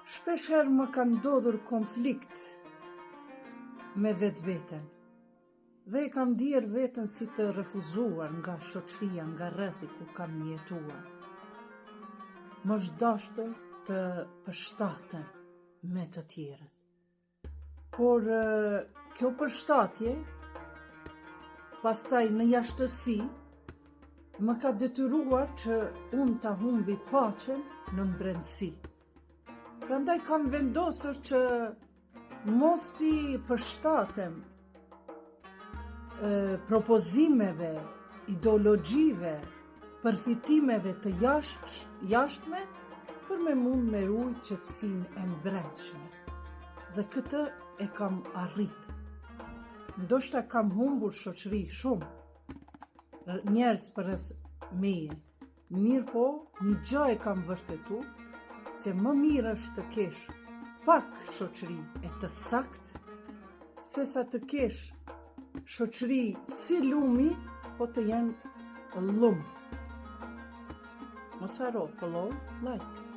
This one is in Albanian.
Shpesher më ka ndodhur konflikt me vetveten dhe e kam ndier veten si të refuzuar nga shoqëria, nga rrethi ku kam jetuar. Më dashur të përshtatem me të tjerët. Por kjo përshtatje, pastaj në jashtësi, më ka detyruar që unë ta humbi paqen në brendësi. Prandaj kam vendosur që mos t'i përshtatem propozimeve, ideologjive, përfitimeve të jashtme për me mund me ruaj qetësinë e brendshme. Dhe këtë e kam arrit. Ndoshta kam humbur shoqëri shumë, njerëz përreth meje. Mirë po, një gjë e kam vërtetu, se më mirë është të kesh pak shoqëri e të saktë, sesa të kesh shoqëri si lumi, po të jenë lum. Mos haro, follow, like.